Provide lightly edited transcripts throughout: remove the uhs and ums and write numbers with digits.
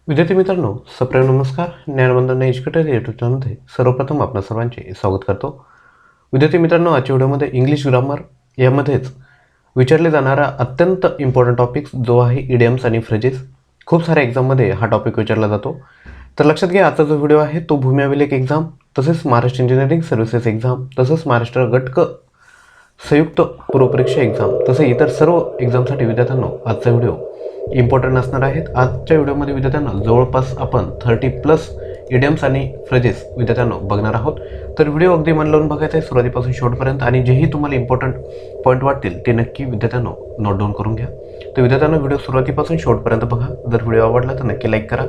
विद्यार्थी मित्रांनो, सप्रेम नमस्कार. ज्ञानवंदना एज्युकेटर यूट्यूब चॅनलमध्ये सर्वप्रथम आपणा सर्वांचे स्वागत करतो. विद्यार्थी मित्रांनो, आजच्या व्हिडिओमध्ये इंग्लिश ग्रामर यामध्येच विचारले जाणारा अत्यंत इम्पॉर्टंट टॉपिक जो आहे इडियम्स आणि फ्रेजेस. खूप साऱ्या एक्झाममध्ये हा टॉपिक विचारला जातो. तर लक्षात घ्या, आजचा जो व्हिडिओ आहे तो भूमी अभिलेख एक्झाम, तसेच महाराष्ट्र इंजिनिअरिंग सर्व्हिसेस एक्झाम, तसंच महाराष्ट्र गटक संयुक्त पूर्वपरीक्षा एक्झाम तसे इतर सर्व एक्झामसाठी विद्यार्थ्यांनो आजचा व्हिडिओ इम्पॉर्टंट असणार आहेत. आजच्या व्हिडिओमध्ये विद्यार्थ्यांना जवळपास आपण 30+ इडियम्स आणि फ्रेजेस विद्यार्थ्यांनो बघणार आहोत. तर व्हिडिओ अगदी मन लावून बघायचा आहे सुरुवातीपासून शेवटपर्यंत, आणि जेही तुम्हाला इम्पॉर्टंट पॉईंट वाटतील ते नक्की विद्यार्थ्यांनो नोट डाऊन करून घ्या. तर विद्यार्थ्यांनो, व्हिडिओ सुरुवातीपासून शेवटपर्यंत बघा. जर व्हिडिओ आवडला तर नक्की लाईक करा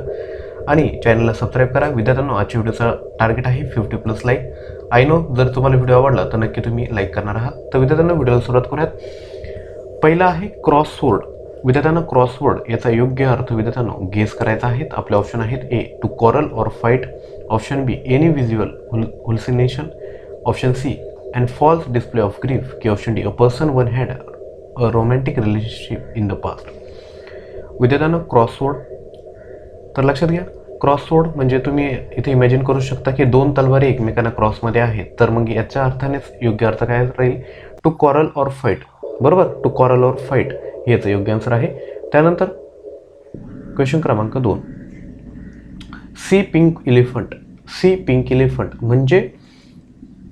आणि चॅनलला सबस्क्राईब करा. विद्यार्थ्यांनो, आजच्या व्हिडिओचा टार्गेट आहे 50+ लाईक. आय नो, जर तुम्हाला व्हिडिओ आवडला तर नक्की तुम्ही लाईक करणार आहात. तर विद्यार्थ्यांनो, व्हिडिओला सुरुवात करूयात. पहिला आहे क्रॉसवर्ड. विद्यार्थ्यांना क्रॉसवर्ड याचा योग्य अर्थ विद्यार्थ्यांनो गेस करायचा आहे. आपले ऑप्शन आहेत: A to quarrel or fight, option B any visual hallucination, option C and false display of grief, की option D a person one had a romantic relationship in the past. विद्यार्थ्यांना cross sword, तर लक्षात घ्या, crossword म्हणजे तुम्ही इथे imagine करू शकता की दोन तलवारी एकमेकांना क्रॉसमध्ये आहेत. तर मग याच्या अर्थानेच योग्य अर्थ काय राहील? To quarrel or fight. बरोबर, टू कॉरल और फाईट याचं योग्य आन्सर आहे. त्यानंतर क्वेश्चन क्रमांक 2, see pink elephant. See pink elephant म्हणजे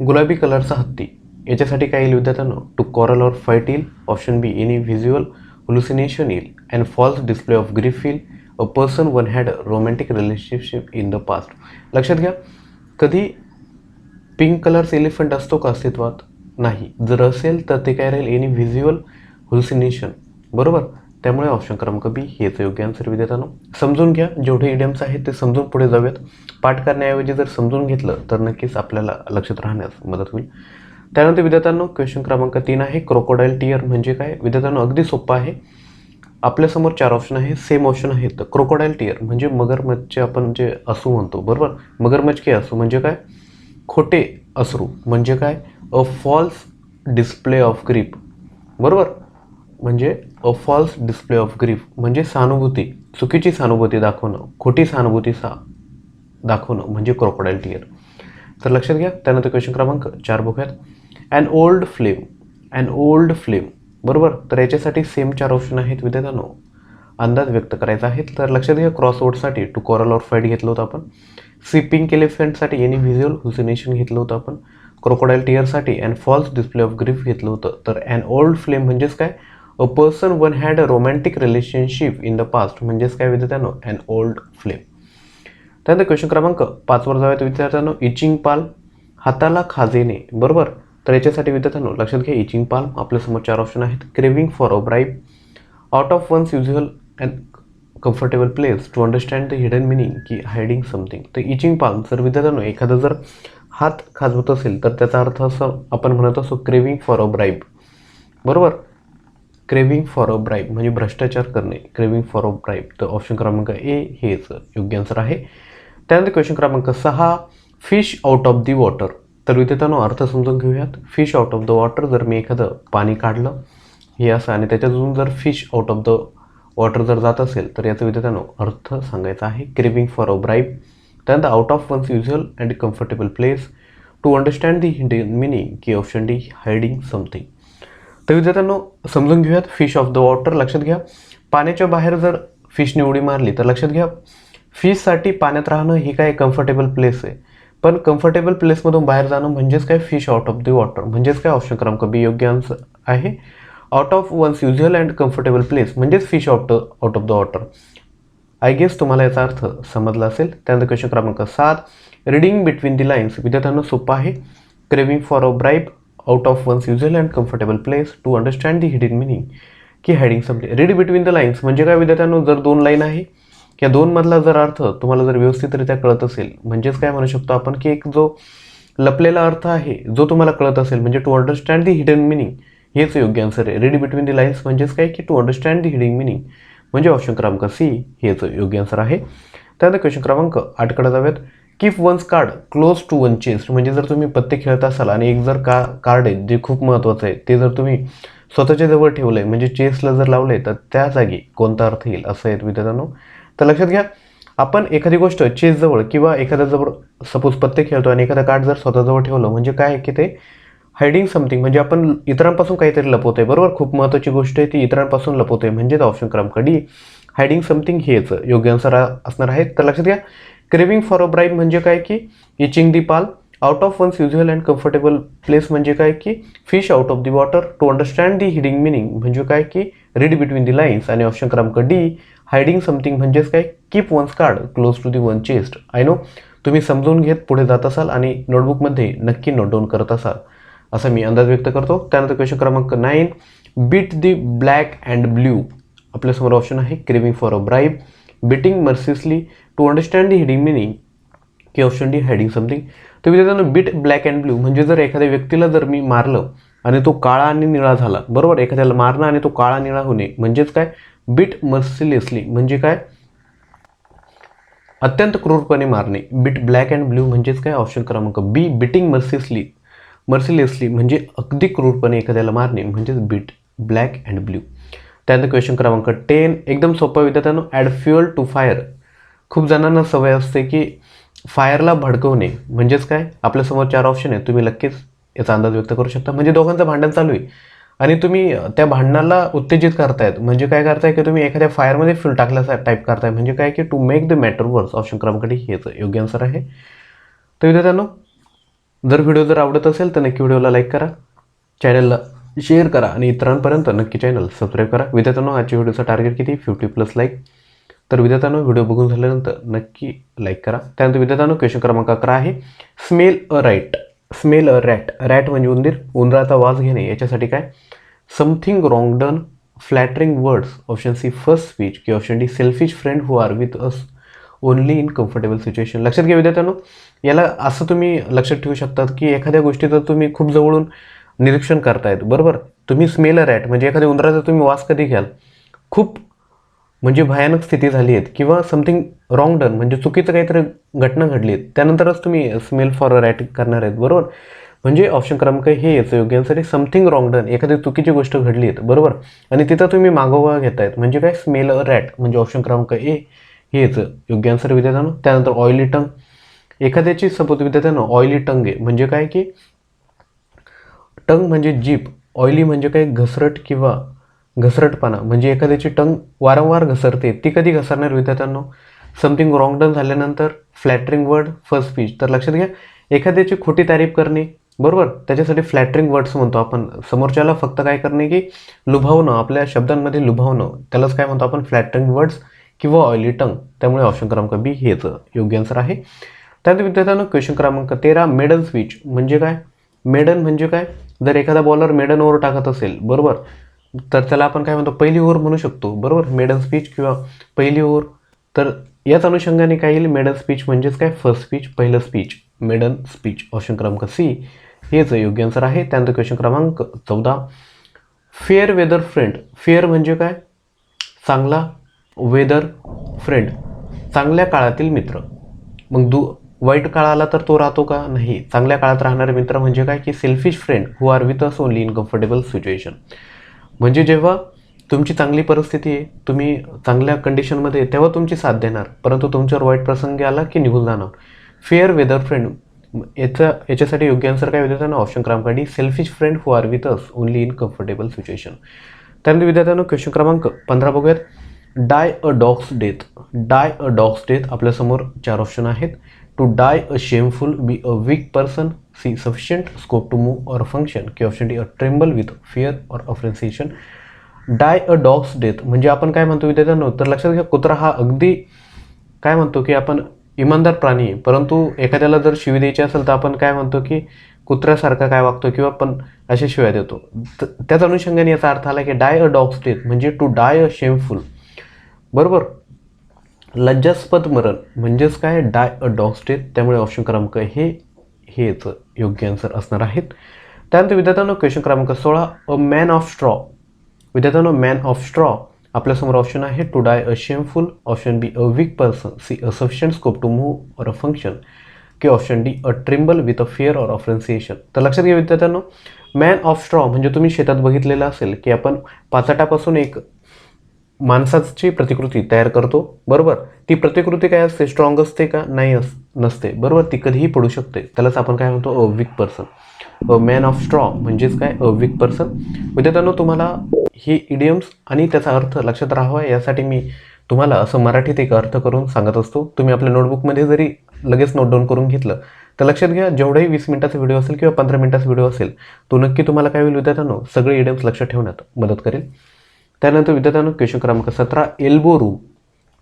गुलाबी कलरचा हत्ती. याच्यासाठी काय येईल विद्यार्थ्यांनो? टू कॉरल और फाईट येईल, option B any visual hallucination येईल, and false display of grief येईल, a person one had romantic relationship in the past. लक्षात घ्या, कधी पिंक कलरचा एलिफंट असतो का अस्तित्वात? नाही. जर असेल तर ते काय राहील? Any visual hallucination. बरोबर, त्यामुळे ऑप्शन क्रमांक बी हेच योग्य आन्सर. विद्यार्थ्यांनो, समजून घ्या, जेवढे इडियम्स आहेत ते समजून पुढे जाऊयात. पाठ करण्याऐवजी जर समजून घेतलं तर नक्कीच आपल्याला लक्षात राहण्यास मदत होईल. त्यानंतर विद्यार्थ्यांनो, क्वेश्चन क्रमांक 3 आहे क्रोकोडाईल टियर म्हणजे काय? विद्यार्थ्यांनो, अगदी सोपं आहे. आपल्यासमोर 4 ऑप्शन आहे, सेम ऑप्शन आहेत. क्रोकोडाईल टियर म्हणजे मगरमच्छचे आपण जे असू म्हणतो. बरोबर, मगरमच्छ के असू म्हणजे काय? खोटे अश्रू. म्हणजे काय? A false display of grief. बरोबर, म्हणजे a false display of grief म्हणजे सहानुभूती, चुकीची सहानुभूती दाखवणं, खोटी सहानुभूती दाखवणं म्हणजे क्रोकोडाईल टियर. तर लक्षात घ्या. त्यानंतर क्वेश्चन क्रमांक 4 बघूयात. अन ओल्ड फ्लेम. अन ओल्ड फ्लेम. बरोबर, तर याच्यासाठी सेम 4 ऑप्शन आहेत विद्यार्थ्यांनो. अंदाज व्यक्त करायचा आहे. तर लक्षात घ्या, क्रॉसवर्डसाठी टू कॉरल और फाईट घेतलं होतं आपण. सी पिंक एलिफंटसाठी एनी व्हिज्युअल हुल्युसिनेशन घेतलं होतं आपण. क्रोकोडाईल टियरसाठी and false display of grief घेतलं होतं. तर अन ओल्ड फ्लेम म्हणजेच काय? A person one had a romantic relationship in the past म्हणजेच काय विद्यार्थ्यांनो? An old flame. त्यानंतर क्वेश्चन क्रमांक 5 वर जाऊयात विद्यार्थ्यांनो. इचिंग पाल्म, हाताला खाजेने. बरोबर, तर याच्यासाठी विद्यार्थ्यांनो लक्षात घ्या, इचिंग पाल्म आपल्यासमोर 4 ऑप्शन आहेत. Craving for a bribe, out of one's usual and comfortable place, to understand the hidden meaning, की हायडिंग समथिंग. तर इचिंग पाल्म जर विद्यार्थ्यांनो एखादा जर हात खाजवत असेल तर त्याचा अर्थ असं आपण म्हणत असतो, क्रेविंग फॉर अ ब्राईब. बरोबर, क्रेविंग फॉर अ ब्राईब म्हणजे भ्रष्टाचार करणे, क्रेविंग फॉर अ ब्राईब. तर ऑप्शन क्रमांक ए हेच योग्य आन्सर आहे. त्यानंतर क्वेश्चन क्रमांक 6, fish out of the water. तर विद्यार्थ्यांनो अर्थ समजून घेऊयात. Fish out of the water, जर मी एखादं पाणी काढलं हे असं आणि त्याच्यातून जर fish out of the water जर जात असेल तर याचा विद्यार्थ्यांनो अर्थ सांगायचा आहे, क्रेविंग फॉर अ ब्राईब. त्यानंतर out of one's usual and comfortable place, to understand the hidden meaning, की ऑप्शन डी हायडिंग समथिंग. तर विद्यार्थ्यांनो समजून घेऊयात. फिश ऑफ द वॉटर, लक्षात घ्या, पाण्याच्या बाहेर जर फिशने उडी मारली तर लक्षात घ्या, फिशसाठी पाण्यात राहणं ही काय कम्फर्टेबल प्लेस आहे. पण कम्फर्टेबल प्लेसमधून बाहेर जाणं म्हणजेच काय? Fish out of the water. म्हणजेच काय? ऑप्शन क्रमांक बी योग्य आन्सर आहे. Out of one's usual and comfortable place म्हणजेच fish out of the water. I guess तुम्हाला याचा अर्थ समजला असेल. त्यानंतर क्वेश्चन क्रमांक 7, रिडिंग बिटवीन द लाईन्स. विद्यार्थ्यांना सोपं आहे. Craving for a bribe, out of one's usual and comfortable place, to understand the hidden meaning, की hiding something. Read between the lines म्हणजे काय विद्यार्थ्यांनो? जर 2 लाईन आहे, या 2 मधला जर अर्थ तुम्हाला जर व्यवस्थितरित्या कळत असेल म्हणजेच काय म्हणू शकतो आपण, की एक जो लपलेला अर्थ आहे जो तुम्हाला कळत असेल म्हणजे to understand the hidden meaning हेच योग्य आन्सर आहे. रीड बिटवीन द लाईन्स म्हणजेच काय? की to understand the hidden meaning म्हणजे ऑप्शन क्रमांक सी हेच योग्य आन्सर आहे. त्यानंतर क्वेश्चन क्रमांक 8 कडे जाऊयात. Keep one's card close to one chest म्हणजे जर तुम्ही पत्ते खेळत असाल आणि एक जर कार्ड आहे जे खूप महत्त्वाचं आहे ते जर तुम्ही स्वतःच्या जवळ ठेवलंय म्हणजे चेस्टला जर लावले तर त्या जागी कोणता अर्थ येईल असं आहे विद्यार्थ्यांनो. तर लक्षात घ्या, आपण एखादी गोष्ट चेसजवळ किंवा एखाद्याजवळ सपोज पत्ते खेळतो आणि एखादा कार्ड जर स्वतःजवळ ठेवलं म्हणजे काय आहे की ते हायडिंग समथिंग, म्हणजे आपण इतरांपासून काहीतरी लपवतोय. बरोबर, खूप महत्त्वाची गोष्ट आहे ती इतरांपासून लपवतोय, म्हणजेच ऑप्शन क्रमांक डी हायडिंग समथिंग हेच योग्य आन्सर असणार आहे. तर लक्षात घ्या, क्रेविंग फॉर अ ब्राईब म्हणजे काय की itching the palm. Out of one's usual and comfortable place म्हणजे काय की fish out of the water. To understand the hiding meaning म्हणजे काय की रीड बिटवीन दी लाईन्स. आणि ऑप्शन क्रमांक डी हायडिंग समथिंग म्हणजेच काय keep one's card close to the one chest. I know तुम्ही समजून घेत पुढे जात असाल आणि नोटबुकमध्ये नक्की नोट डाऊन करत असाल असा मी अंदाज व्यक्त करतो. त्यानंतर क्वेश्चन क्रमांक 9, beat the black and blue. आपल्यासमोर ऑप्शन आहे craving for a bribe, beating mercilessly, to understand the hiding meaning की ऑप्शन डी हायडिंग समथिंग. तर विद्यार्थ्यांनो बीट ब्लॅक अँड ब्ल्यू म्हणजे जर एखाद्या व्यक्तीला जर मी मारलं आणि तो काळा आणि निळा झाला, बरोबर, एखाद्याला मारणं आणि तो काळा निळा होणे म्हणजेच काय बीट मर्सिलेसली म्हणजे काय अत्यंत क्रूरपणे मारणे. बीट ब्लॅक अँड ब्ल्यू म्हणजेच काय ऑप्शन क्रमांक बी बिटिंग मर्सिलेसली म्हणजे अगदी क्रूरपणे एखाद्याला मारणे म्हणजेच बीट ब्लॅक अँड ब्ल्यू. त्यानंतर क्वेश्चन क्रमांक 10 एकदम सोपा विद्यार्थ्यांनो, ॲड फ्युअल टू फायर. खूप जणांना सवय असते की फायरला भडकवणे म्हणजेच काय. आपल्यासमोर 4 ऑप्शन आहेत, तुम्ही नक्कीच याचा अंदाज व्यक्त करू शकता. म्हणजे दोघांचं भांडण चालू आहे आणि तुम्ही त्या भांडणाला उत्तेजित करतायत म्हणजे काय करताय की तुम्ही एखाद्या फायरमध्ये फ्यूल टाकल्याचा टाईप करताय म्हणजे काय की टू मेक द मॅटर वर्स. ऑप्शन क्रमांक डी हेच योग्य आन्सर आहे. तर विद्यार्थ्यांनो, जर व्हिडिओ जर आवडत असेल तर नक्की व्हिडिओला लाईक करा, चॅनलला शेअर करा आणि इतरांपर्यंत नक्की चॅनल सबस्क्राईब करा. विद्यार्थ्यांनो, आजच्या व्हिडिओचा टार्गेट किती 50+ लाईक. तर विद्यार्थ्यांनो, व्हिडिओ बघून झाल्यानंतर नक्की लाईक करा. त्यानंतर विद्यार्थ्यांनो, क्वेश्चन क्रमांक 11 आहे स्मेल अ रॅट. रॅट म्हणजे उंदीर, उंदराचा वास घेणे. याच्यासाठी काय something wrong done, flattering words. Option C first speech की option D selfish friend who are with us only in comfortable situation. लक्षात घ्या विद्यार्थ्यांनो, याला असं तुम्ही लक्षात ठेवू शकतात की एखाद्या गोष्टीचं तुम्ही खूप जवळून निरीक्षण करतायत, बरोबर. तुम्ही स्मेल अ रॅट म्हणजे एखाद्या उंदराचा तुम्ही वास कधी घ्याल, खूप म्हणजे भयानक स्थिती झाली आहे किंवा समथिंग रॉंग डन म्हणजे चुकीचं काहीतरी घटना घडली आहे, त्यानंतरच तुम्ही स्मेल फॉर अ रॅट करणार आहेत, बरोबर. म्हणजे ऑप्शन क्रमांक हे याचं योग्य आन्सर आहे समथिंग रॉंग डन, एखादी चुकीची गोष्ट घडली आहे, बरोबर. आणि तिथं तुम्ही मागोवा घेतायत म्हणजे काय स्मेल अ रॅट म्हणजे ऑप्शन क्रमांक ए हे याचं योग्य आन्सर विद्यार्थ्यांनो. त्यानंतर ऑइली टंग. एखाद्याची सपोज विद्यार्थ्यांनो ऑइली टंग आहे म्हणजे काय की टंग म्हणजे जीभ, ऑइली म्हणजे काय घसरट किंवा घसरटपणा म्हणजे एखाद्याची टंग वारंवार घसरते, ती कधी घसरणार विद्यार्थ्यांनो समथिंग रॉंग डन झाल्यानंतर. फ्लॅटरिंग वर्ड फर्स्ट स्पीच. तर लक्षात घ्या, एखाद्याची खोटी तारीफ करणे, बरोबर, त्याच्यासाठी फ्लॅटरिंग वर्ड्स म्हणतो आपण. समोरच्याला फक्त काय करणे की लुभावणं, आपल्या शब्दांमध्ये लुभावणं, त्यालाच काय म्हणतो आपण फ्लॅटरिंग वर्ड्स किंवा ऑइली टंग. त्यामुळे ऑप्शन क्रमांक बी हेच योग्य आन्सर आहे. त्यानंतर विद्यार्थ्यांनो, क्वेश्चन क्रमांक 13 मेडन स्पीच म्हणजे काय. मेडन म्हणजे काय, जर एखादा बॉलर मेडन ओव्हर टाकत असेल, बरोबर, तर त्याला आपण काय म्हणतो पहिली ओव्हर म्हणू शकतो, बरोबर, मेडन स्पीच किंवा पहिली ओव्हर. तर याच अनुषंगाने काय येईल मेडन स्पीच म्हणजेच काय फर्स्ट स्पीच, पहिलं स्पीच, मेडन स्पीच. ऑप्शन क्रमांक सी हेच योग्य आन्सर आहे. त्यानंतर क्वेश्चन क्रमांक 14 फेअर वेदर फ्रेंड. फेअर म्हणजे काय चांगला, वेदर फ्रेंड चांगल्या काळातील मित्र. मग वाईट काळ आला तर तो राहतो का, नाही. चांगल्या काळात राहणारे मित्र म्हणजे काय की selfish friend who are with us only in comfortable situation. म्हणजे जेव्हा तुमची चांगली परिस्थिती आहे, तुम्ही चांगल्या कंडिशनमध्ये तेव्हा तुमची साथ देणार, परंतु तुमच्यावर वाईट प्रसंगी आला की निघून जाणार. फेअर वेदर फ्रेंड याच्यासाठी योग्य आन्सर काय विद्यार्थ्यांना ऑप्शन क्रमांक D selfish friend who are with us only in comfortable situation. त्यानंतर विद्यार्थ्यांनो, क्वेश्चन क्रमांक 15 बघूयात. Die a dog's death. आपल्यासमोर 4 ऑप्शन आहेत. To die a shameful, B a weak person, C sufficient scope to move or function, की option D a tremble with fear or apprehension. Die a dog's death म्हणजे आपण काय म्हणतो विद्यार्थ्यांनो, तर लक्षात घ्या कुत्रा हा अगदी काय म्हणतो की आपण इमानदार प्राणी आहे, परंतु एखाद्याला जर शिवी द्यायची असेल तर आपण काय म्हणतो की कुत्र्यासारखा काय वागतो किंवा आपण अशा शिव्या देतो. त्याच अनुषंगाने याचा अर्थ आला की डाय अ डॉग्स डेथ म्हणजे टू डाय अ शेमफुल, बरोबर, लज्जास्पद मरण म्हणजेच काय डाय अ डॉग्स डेथ. त्यामुळे ऑप्शन क्रमांक हेच योग्य आन्सर असणार आहेत. त्यानंतर विद्यार्थ्यांनो, क्वेश्चन क्रमांक 16 अ मॅन ऑफ स्ट्रॉ. विद्यार्थ्यांनो, मॅन ऑफ स्ट्रॉ आपल्यासमोर ऑप्शन आहे to die a shameful, option B a weak person, C a sufficient scope to move or a function, की option D a tremble with a fear or apprehension. तर लक्षात घ्या विद्यार्थ्यांनो, man of straw म्हणजे तुम्ही शेतात बघितलेलं असेल की आपण पाचाटापासून एक माणसाची प्रतिकृती तयार करतो, बरोबर. ती प्रतिकृती काय असते, स्ट्रॉंग असते का, नाही नसते, बरोबर. ती कधीही पडू शकते. त्यालाच आपण काय म्हणतो, a weak person. A man of straw म्हणजेच काय, अ वीक पर्सन. विद्यार्थ्यांनो, तुम्हाला ही इडियम्स आणि त्याचा अर्थ लक्षात राहावा यासाठी मी तुम्हाला असं मराठीत एक अर्थ करून सांगत असतो. तुम्ही आपल्या नोटबुकमध्ये जरी लगेच नोट डाऊन करून घेतलं तर लक्षात घ्या, जेवढाही 20 मिनिटाचा व्हिडिओ असेल किंवा 15 मिनिटाचा व्हिडिओ असेल, तो नक्की तुम्हाला काय होईल विद्यार्थ्यांनो, सगळे इडियम्स लक्षात ठेवण्यात मदत करेल. त्यानंतर विद्यार्थ्यांनो, क्वेश्चन क्रमांक 17, एल्बो रूम.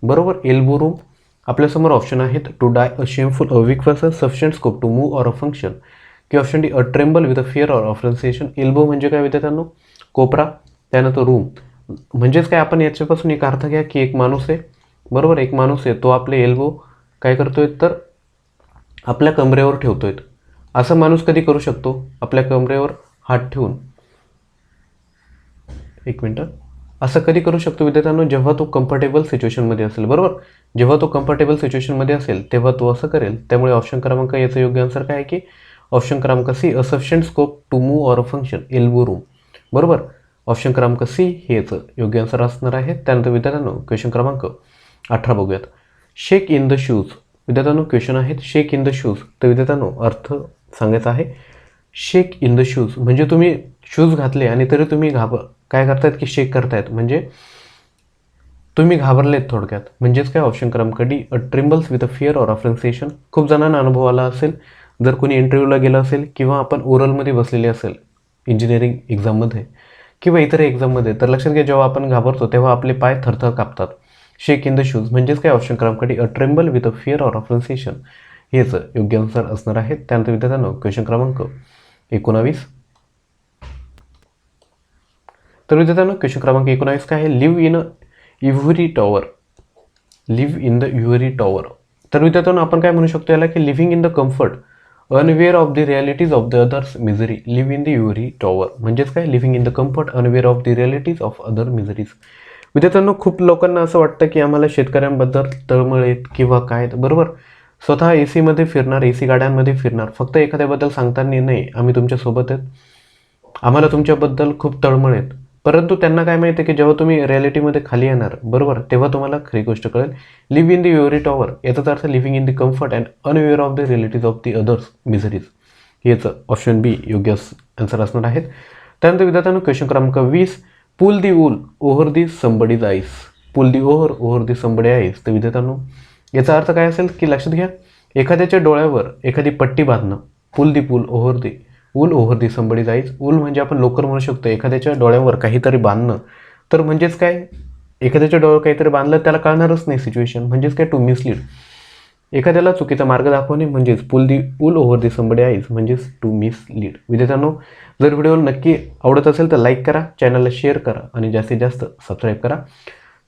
बरोबर, एल्बो रूम. आपल्यासमोर ऑप्शन आहेत, to die, a shameful, a weak person, sufficient scope to move or a function, की option D, a tremble with a fear or apprehension. Elbow म्हणजे काय विद्यार्थ्यांनो, कोपरा. त्यानंतर रूम म्हणजेच काय, आपण याच्यापासून एक अर्थ घ्या की एक माणूस आहे, बरोबर. एक माणूस आहे, तो आपले एल्बो काय करतोय, तर आपल्या कमरेवर ठेवतोय. असं माणूस कधी करू शकतो, आपल्या कमरेवर हात ठेवून, एक मिनटं, असं कधी करू शकतो विद्यार्थ्यांनो, जेव्हा तो कम्फर्टेबल सिच्युएशनमध्ये असेल, बरोबर. जेव्हा तो कम्फर्टेबल सिच्युएशनमध्ये असेल तेव्हा तो असं करेल. त्यामुळे ऑप्शन क्रमांक याचं योग्य आन्सर काय आहे की ऑप्शन क्रमांक C, a sufficient scope to move or a function, elbow room, बरोबर. ऑप्शन क्रमांक सी हे याचं योग्य आन्सर असणार आहे. त्यानंतर विद्यार्थ्यांनो, क्वेश्चन क्रमांक 18 बघूयात. शेक इन द शूज. विद्यार्थ्यांनो, क्वेश्चन आहेत शेक इन द शूज. तर विद्यार्थ्यांनो, अर्थ सांगायचा आहे. शेक इन द शूज म्हणजे तुम्ही शूज घातले आणि तरी तुम्ही काय करतायत की शेक करतायत, म्हणजे तुम्ही घाबरलेत थोडक्यात. म्हणजेच काय, ऑप्शन क्रमांक D, a trembles with a fear or apprehension. खूप जणांना अनुभव आला असेल, जर कोणी इंटरव्ह्यूला गेलं असेल किंवा आपण ओरलमध्ये बसलेले असेल इंजिनिअरिंग एक्झाममध्ये किंवा इतर एक्झाममध्ये, तर लक्षात घ्या, जेव्हा आपण घाबरतो तेव्हा आपले पाय थरथर कापतात. शेक इन द शूज म्हणजेच काय, ऑप्शन क्रमांक D, a tremble with a fear or apprehension हेच योग्य आन्सर असणार आहे. त्यानंतर विद्यार्थ्यांनो, क्वेश्चन क्रमांक 19. तर विद्यार्थ्यांनो, क्वेश्चन क्रमांक 19 काय आहे, live in a ivory tower. Live in the ivory tower. तर विद्यार्थ्यांनो, आपण काय म्हणू शकतो याला की living in the comfort, unaware of the realities of the others misery. Live in the ivory tower म्हणजेच काय, living in the comfort, unaware of the realities of other miseries. विद्यार्थ्यांनो, खूप लोकांना असं वाटतं की आम्हाला शेतकऱ्यांबद्दल तळमळ आहेत किंवा काय, बरोबर. स्वतः ए सीमध्ये फिरणार, ए सी गाड्यांमध्ये फिरणार, फक्त एखाद्याबद्दल सांगताना नाही आम्ही तुमच्यासोबत आहेत, आम्हाला तुमच्याबद्दल खूप तळमळ आहेत. परंतु त्यांना काय माहिती आहे की जेव्हा तुम्ही रिॲलिटीमध्ये खाली येणार, बरोबर, तेव्हा तुम्हाला खरी गोष्ट कळेल. Live in the ivory tower याचाच अर्थ living in the comfort and unaware of the relative of the others miseries. याचं ऑप्शन बी योग्य आन्सर असणार आहेत. त्यानंतर विद्यार्थ्यांनो, क्वेश्चन क्रमांक 20, pull the wool over the somebody's eyes. Pull the over the somebody eyes. तर विद्यार्थ्यांनो, याचा अर्थ काय असेल की लक्षात घ्या, एखाद्याच्या डोळ्यावर एखादी पट्टी बांधणं. Pull the pool over the wool over the somebody's eyes. Wool म्हणजे आपण लोकर म्हणू शकतो, एखाद्याच्या डोळ्यावर काहीतरी बांधणं. तर म्हणजेच काय, एखाद्याच्या डोळ्यावर काहीतरी बांधलं त्याला कळणारच नाही सिच्युएशन, म्हणजेच काय, टू मिसलीड. एखाद्याला चुकीचा मार्ग दाखवणे म्हणजेच pull the wool over the somebody eyes म्हणजेच टू मिसलीड. विद्यार्थ्यांनो, जर व्हिडिओ नक्की आवडत असेल तर लाईक करा, चॅनलला शेअर करा आणि जास्तीत जास्त सबस्क्राईब करा.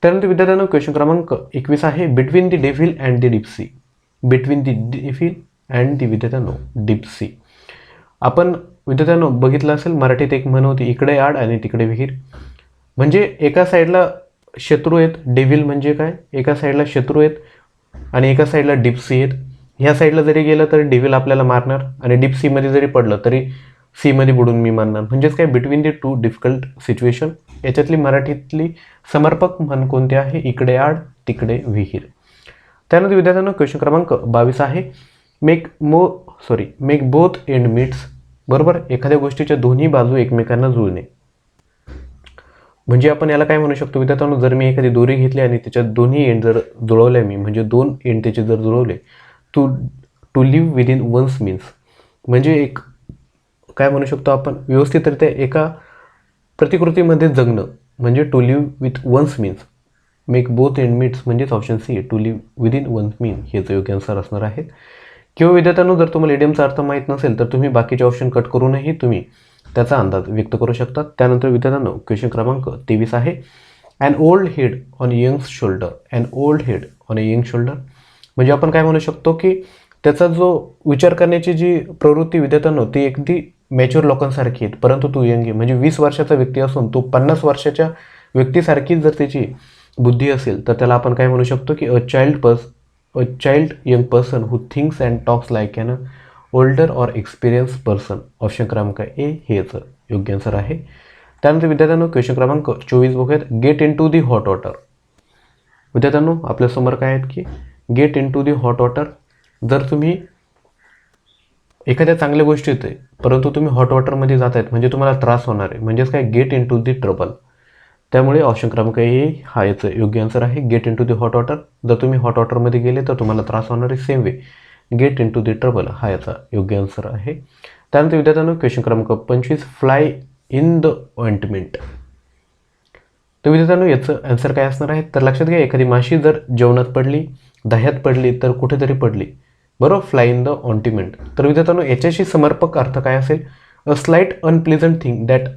त्यानंतर विद्यार्थ्यांनो, क्वेश्चन क्रमांक 21 आहे, between the devil and the deep sea. Between the devil and the विद्यार्थ्यांनो डीप सी. आपण विद्यार्थ्यांनो बघितलं असेल, मराठीत एक म्हण होती, इकडे आड आणि तिकडे विहीर. म्हणजे एका साईडला शत्रू आहेत, डेव्हिल म्हणजे काय, एका साईडला शत्रू आहेत आणि एका साईडला डीपसी आहेत. ह्या साईडला जरी गेलं तर डेव्हिल आपल्याला मारणार आणि डीप सीमध्ये जरी पडलं तरी सीमध्ये बुडून मी मारणार. म्हणजेच काय, between the two difficult situation. याच्यातली मराठीतली समर्पक म्हण कोणती आहे, इकडे आड तिकडे विहीर. त्यानंतर विद्यार्थ्यांनो, क्वेश्चन क्रमांक 22 आहे, मेक बोथ एंड मीट्स. बरोबर, एखाद्या गोष्टीच्या दोन्ही बाजू एकमेकांना जुळणे. म्हणजे आपण याला काय म्हणू शकतो विद्यार्थ्यांनो, जर मी एखादी दोरी घेतली आणि त्याच्या दोन्ही एंड जर जुळवल्या मी, म्हणजे दोन एंड त्याचे जर जुळवले, to live within one's means म्हणजे एक काय म्हणू शकतो आपण, व्यवस्थितरित्या एका प्रतिकृतीमध्ये जगणं म्हणजे to live with one's means. Make both end meets म्हणजेच option C, to live within one's mean हेच योग्य आन्सर असणार आहे. किंवा विद्यार्थ्यांनो, जर तुम्हाला इडियमचा अर्थ माहीत नसेल तर तुम्ही बाकीचे ऑप्शन कट करूनही तुम्ही त्याचा अंदाज व्यक्त करू शकतात. त्यानंतर विद्यार्थ्यांनो, क्वेश्चन क्रमांक 23 आहे, an old head on young's shoulder. An old head on a young shoulder म्हणजे आपण काय म्हणू शकतो की त्याचा जो विचार करण्याची जी प्रवृत्ती विद्यार्थ्यांनो ती अगदी मॅच्युअर लोकांसारखी आहेत, परंतु तो यंग आहे. म्हणजे 20 वर्षाचा व्यक्ती असून तो 50 वर्षाच्या व्यक्तीसारखीच जर त्याची बुद्धी असेल तर त्याला आपण काय म्हणू शकतो की a child young person who thinks and talks like an older or experience person. Option क्रमांक ए हे याचं योग्य आन्सर आहे. त्यानंतर विद्यार्थ्यांनो क्वेश्चन क्रमांक 24 बघूयात. Get in to the hot water. विद्यार्थ्यांनो आपल्यासमोर काय आहेत की get in to the hot water. जर तुम्ही एखाद्या चांगल्या गोष्टी येते परंतु तुम्ही हॉट वॉटरमध्ये जात आहेत म्हणजे तुम्हाला त्रास होणार आहे, म्हणजेच काय get in to the trouble. त्यामुळे ऑप्शन क्रमांक ए हा याचं योग्य आन्सर आहे, get in to the hot water. जर तुम्ही हॉट वॉटरमध्ये गेले तर तुम्हाला त्रास होणार आहे, same way get in to the trouble हा याचा योग्य आन्सर आहे. त्यानंतर विद्यार्थ्यांनो क्वेश्चन क्रमांक 25 फ्लाय इन द ऑइंटमेंट. तर विद्यार्थ्यांनो याचं आन्सर काय असणार आहे, तर लक्षात घ्या एखादी माशी जर जेवणात पडली, दह्यात पडली तर कुठेतरी पडली, बरोबर, फ्लाय इन द ऑइंटमेंट. तर विद्यार्थ्यांनो याच्याशी समर्पक अर्थ काय असेल, a slight unpleasant thing that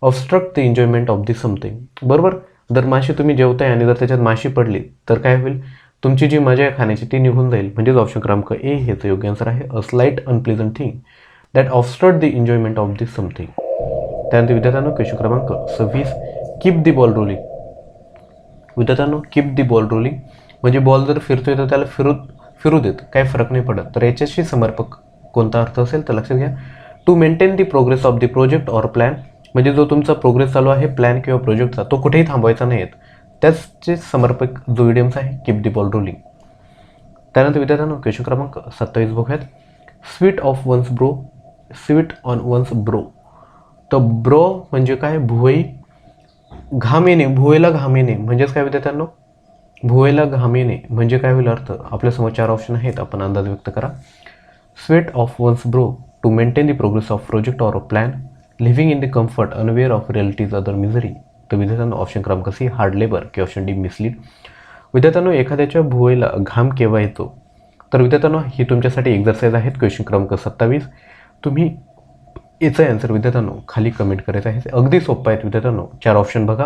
obstruct the enjoyment of the something. बरोबर, जर माशी तुम्ही जेवताय आणि जर त्याच्यात माशी पडली तर काय होईल, तुमची जी मजा आहे खाण्याची ती निघून जाईल. म्हणजेच ऑप्शन क्रमांक ए हेच योग्य आन्सर आहे, a slight unpleasant thing that obstruct the enjoyment of the something. त्यानंतर विद्यार्थ्यांनो क्वेश्चन क्रमांक 26 कीप दी बॉल रोलिंग. विद्यार्थ्यांनो कीप दी बॉल रोलिंग म्हणजे बॉल जर फिरतोय तर त्याला फिरू देत, काही फरक नाही पडत. तर याच्याशी समर्पक कोणता अर्थ असेल तर लक्षात घ्या, to maintain the progress of the project or plan. म्हणजे जो तुमचा प्रोग्रेस चालू आहे प्लॅन किंवा प्रोजेक्टचा तो कुठेही थांबवायचा नाही आहेत, त्याचे समर्पक जो इडियम्स आहे कीप दी बॉल रोलिंग. त्यानंतर विद्यार्थ्यांनो क्वेश्चन क्रमांक 27 बघूयात. Sweat of one's brow, sweat on one's brow. तर ब्रो म्हणजे काय, भुवई, घाम येणे, भुवेला घाम येणे म्हणजेच काय विद्यार्थ्यांनो, भुवेला घाम येणे म्हणजे काय होईल अर्थ. आपल्यासमोर 4 ऑप्शन आहेत, आपण अंदाज व्यक्त करा. Sweat of one's brow, to maintain the progress of project or plan, living in the comfort unaware of realities other misery. तर विद्यार्थ्यांनो ऑप्शन क्रमांक सी हार्ड लेबर किंवा ऑप्शन डी मिसलीड. विद्यार्थ्यांनो एखाद्याच्या भुवेला घाम केव्हा येतो, तर विद्यार्थ्यांनो ही तुमच्यासाठी एक्झरसाइज आहेत. क्वेश्चन क्रमांक 27 तुम्ही याचा आन्सर विद्यार्थ्यांनो खाली कमेंट करायचं आहे. अगदी सोपं आहेत विद्यार्थ्यांनो, 4 ऑप्शन बघा.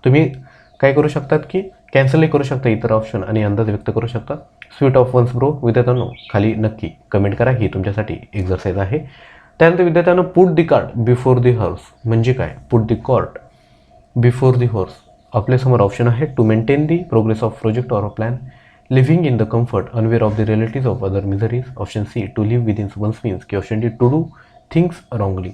तुम्ही काय करू शकतात की कॅन्सलही करू शकता इतर ऑप्शन आणि अंदाज व्यक्त करू शकता. स्वीट ऑफ वन्स ब्रो विद्यार्थ्यांनो खाली नक्की कमेंट करा, ही तुमच्यासाठी एक्झरसाइज आहे. त्यानंतर विद्यार्थ्यांनो put the cart before the horse म्हणजे काय, put the cart before the horse. आपल्यासमोर ऑप्शन आहे to maintain the progress of project or plan, living in the comfort unaware of the realities of other miseries. Option C to live within one's means किंवा option D to do things wrongly.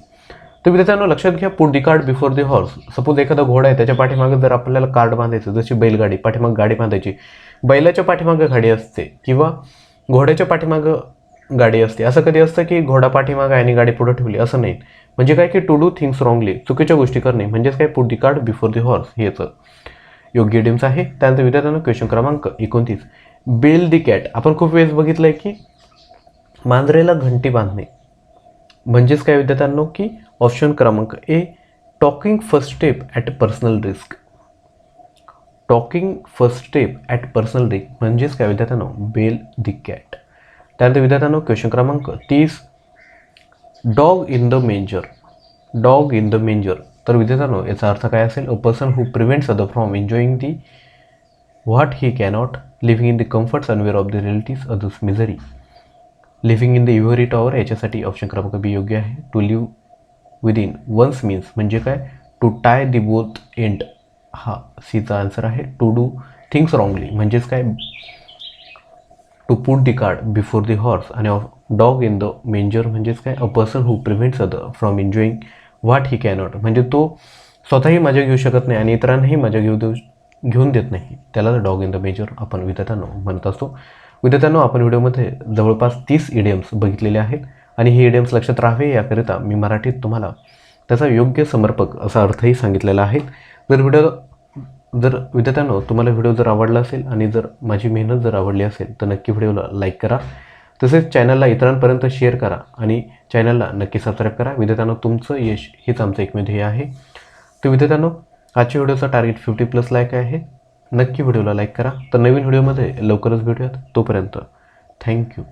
तर विद्यार्थ्यांनो लक्षात घ्या, put the card before the horse. Suppose एखादा घोडा आहे त्याच्या पाठीमागे जर आपल्याला कार्ड बांधायचं, जशी बैलगाडी पाठीमागे गाडी बांधायची, बैलाच्या पाठीमागे गाडी असते किंवा घोड्याच्या पाठीमागं गाडी असते. असं कधी असतं की घोडा पाठीमागे आणि गाडी पुढे ठेवली, असं नाही. म्हणजे काय की टू डू थिंग्स रॉंगली, चुकीच्या गोष्टी करणे म्हणजेच काय, put the card before the horse हे याचं योग्य इडियम्स आहे. त्यानंतर विद्यार्थ्यांनो क्वेश्चन क्रमांक 29 बेल दी कॅट. आपण खूप वेळेस बघितलंय की मांजरेला घंटी बांधणे म्हणजेच काय विद्यार्थ्यांनो की ऑप्शन क्रमांक A talking first step at personal risk. Talking first step at personal risk म्हणजेच काय विद्यार्थ्यांनो, बेल दी कॅट. त्यानंतर विद्यार्थ्यांनो क्वेश्चन क्रमांक 30 dog in the manger. Dog in the manger. तर विद्यार्थ्यांनो याचा अर्थ काय असेल, a person who prevents other from enjoying the what he cannot, living in the comforts unaware of the realities others misery. Living in the ivory tower याच्यासाठी option क्रमांक B योग्य आहे. To live within one's means म्हणजे काय, to tie the both end हा सीचा answer आहे. To do things wrongly म्हणजेच काय, to put the card before the horse. आणि डॉग इन द मेंजर म्हणजेच काय, a person who prevents other from enjoying what he cannot म्हणजे तो स्वतःही मजा घेऊ शकत नाही आणि इतरांनाही मजा घेऊन देत नाही, त्याला डॉग इन द मेंजर आपण विद्यार्थ्यांनो म्हणत असतो. विद्यार्थ्यांनो आपण व्हिडिओमध्ये जवळपास 30 इडियम्स बघितलेले आहेत आणि हे इडियम्स लक्षात राहावे याकरिता मी मराठीत तुम्हाला त्याचा योग्य समर्पक असा अर्थही सांगितलेला आहे. जर विद्यार्थ्यांनो तुम्हाला व्हिडिओ जर आवडला असेल आणि जर माझी मेहनत जर आवडली असेल तर नक्की व्हिडिओला लाईक करा, तसेच चॅनलला इतरांपर्यंत शेअर करा आणि चॅनलला नक्की सबस्क्राईब करा. विद्यार्थ्यांनो तुमचं यश हेच आमचं एकमेव ध्येय आहे. तर विद्यार्थ्यांनो आजच्या व्हिडिओचा टार्गेट 50+ लाईक आहे. नक्की व्हिडिओला लाईक करा. तर नवीन व्हिडिओमध्ये लवकरच भेटूयात. तोपर्यंत थँक्यू.